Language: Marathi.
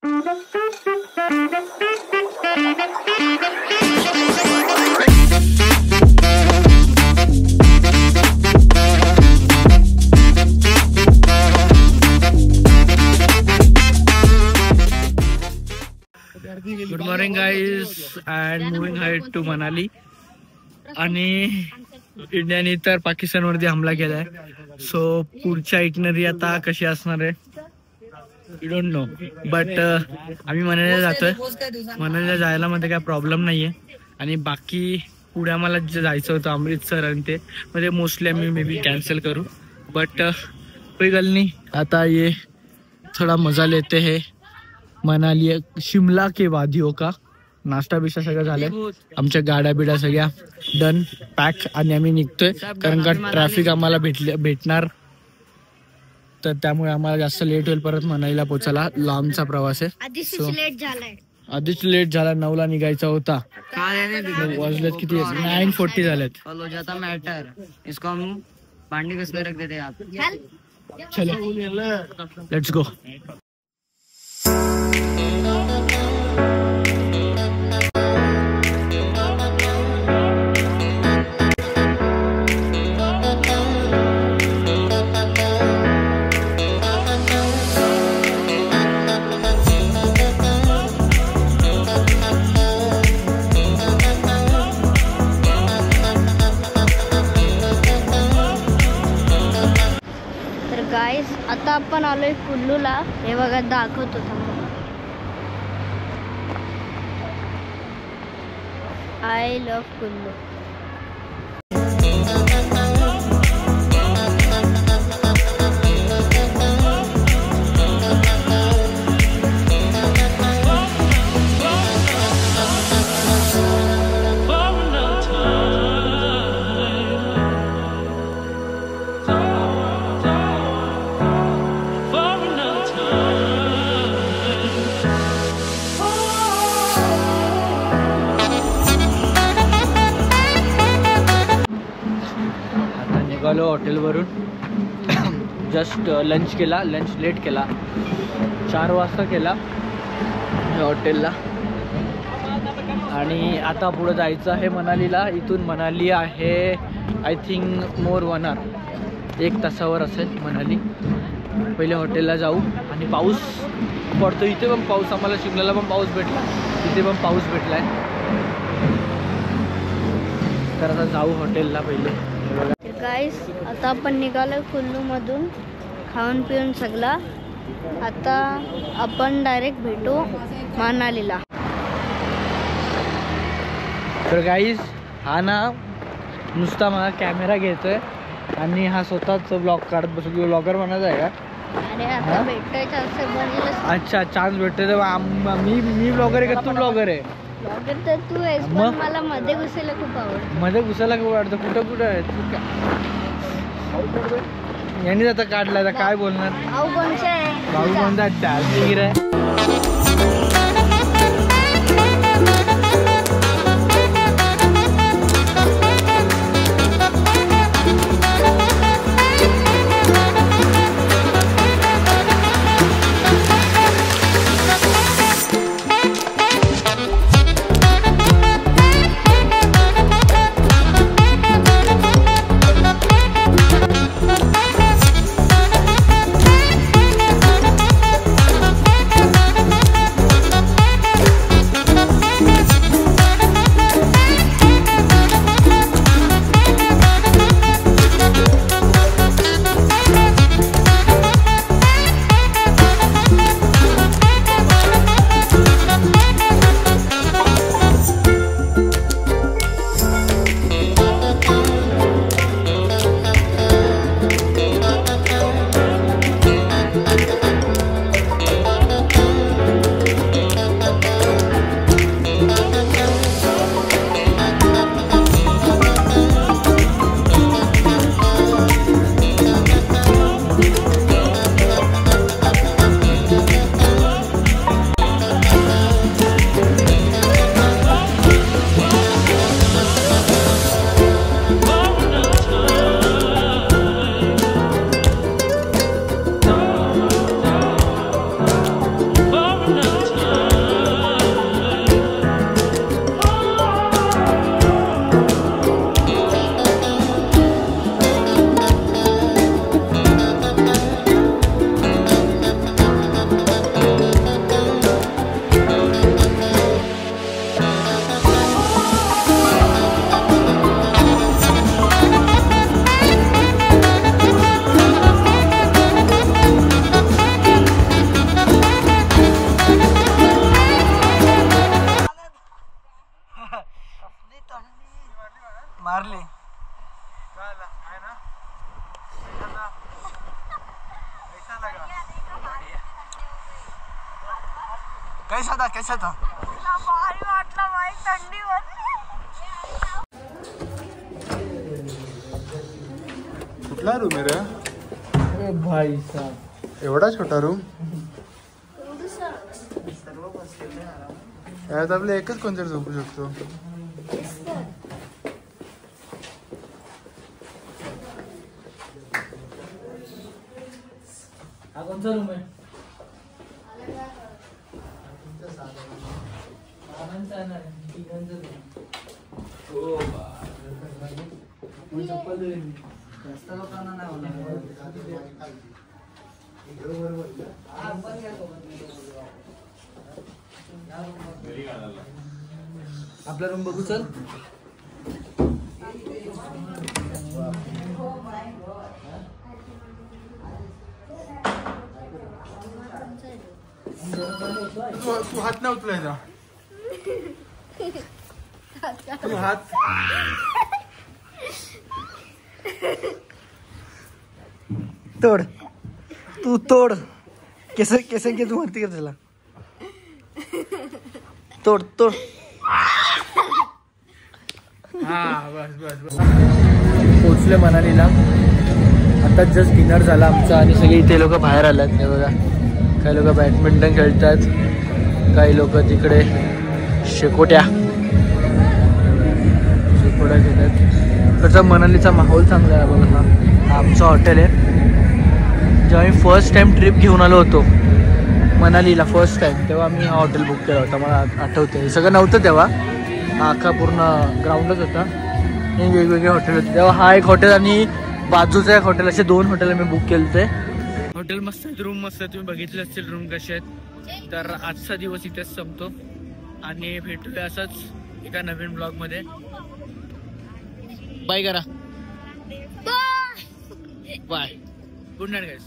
Good morning guys and moving head to Manali. आणि इंडियाने तर पाकिस्तानवरती हमला केलाय. सो पुढच्या इटनरी आता कशी असणार आहे यू डोंट नो. बट आम्ही मनालीला जातोय. मनालीला जायला मध्ये काय प्रॉब्लेम नाहीये. आणि बाकी पुढे आम्हाला जे जायचं होतं अमृतसर आणि ते मध्ये मोस्टली आम्ही मे बी कॅन्सल करू. बट कोई गल नहीं, आता ये थोड़ा मजा लेते हैं मनाली शिमला के वादियों का. नाश्ता बिस्टा सगळं झालंय. आमच्या गाड्या बिड्या सगळ्या डन पॅक आणि आम्ही निघतोय. कारण का ट्रॅफिक आम्हाला भेटणार तर त्यामुळे आम्हाला जास्त लेट होईल परत मनालीला पोहोचायला. लांबचा प्रवास आहे. आधीच लेट झाला. 9ला निघायचा होता. वाजलेत किती? 9:40 झालेत. चलो लेट्स गो. गाइस आता आपण आलोय कुल्लूला. हे बघा दाखवतो थांबा. I love Kullu. निघालो हॉटेलवरून. जस्ट लंच केला. लंच लेट केला. 4 वाजता केला हॉटेलला. आणि आता पुढे जायचं आहे मनालीला. इथून मनाली आहे आय थिंक मोर 1 आवर. 1 तासावर असेल मनाली. पहिले हॉटेलला जाऊ. आणि पाऊस पडतो इथे पण पाऊस. आम्हाला शिमल्याला पण पाऊस भेटला. इथे पण पाऊस भेटलाय. तर आता जाऊ हॉटेलला पहिले. गाइस आता आपण निघालो कुल्लू मधून खाऊन पिऊन सगळा. आता आपण डायरेक्ट भेटू मनालीला. तर गाईज हा ना नुसता मला कॅमेरा घेतोय आणि हा स्वतःच ब्लॉग काढत बसतो. किंवा ब्लॉगर म्हणायचं आहे का? अरे आता भेटतोय चान्स बनले. अच्छा चान्स भेटतोय तर मी ब्लॉगर आहे का तू ब्लॉगर आहे? ब्लॉगर तर तू आहेस पण मला मध्ये घुसायला खूप आवडतं. मध्ये घुसायला खूप आवडतं. कुठं आहे तू? यांनी आता काढलाय तर काय बोलणार? भाऊ कोणचा आहे? भाऊ कोणता? टालगीर आहे. कैसा था भारी वाटला बाई थंडीवर. कुठला रूम आहे रे? भाई साहब, एवढा छोटा रूम? यात आपलं एकच कोणतरी झोपू शकतो. हा कोणता रूम आहे? आपला रूम बघू चल. तू हात नाही उचलायचा. तू हात तोड, तू तोड. केस घे तू वरती कर त्याला. तोड तोड. हा बस बस बस. पोचले मनालीला. आता जस्ट डिनर झाला आमचा आणि सगळे इथे लोक बाहेर आल्यात. हे बघा, काही लोक बॅडमिंटन खेळतात, काही लोक तिकडे शेकोट्या खेळतात. त्याचा मनालीचा माहोल चांगला आहे बघा. हा आमचं हॉटेल आहे. जेव्हा मी फर्स्ट टाइम ट्रिप घेऊन आलो होतो मनालीला फर्स्ट टाइम, तेव्हा मी हा हॉटेल बुक केला होता. मला आठवतं. हे सगळं नव्हतं तेव्हा. हा अख्खा पूर्ण ग्राउंडच होता. हे वेगवेगळे हॉटेल होते तेव्हा. हा एक हॉटेल आणि बाजूचं एक हॉटेल, असे 2 हॉटेल मी बुक केले होते. हॉटेल मस्त आहेत, रूम मस्त आहेत. तुम्ही बघितले असतील रूम कसे आहेत. तर आजचा दिवस इथेच संपतो आणि भेटूया असंच एका नवीन ब्लॉगमध्ये. बाय करा. बाय. Good night guys.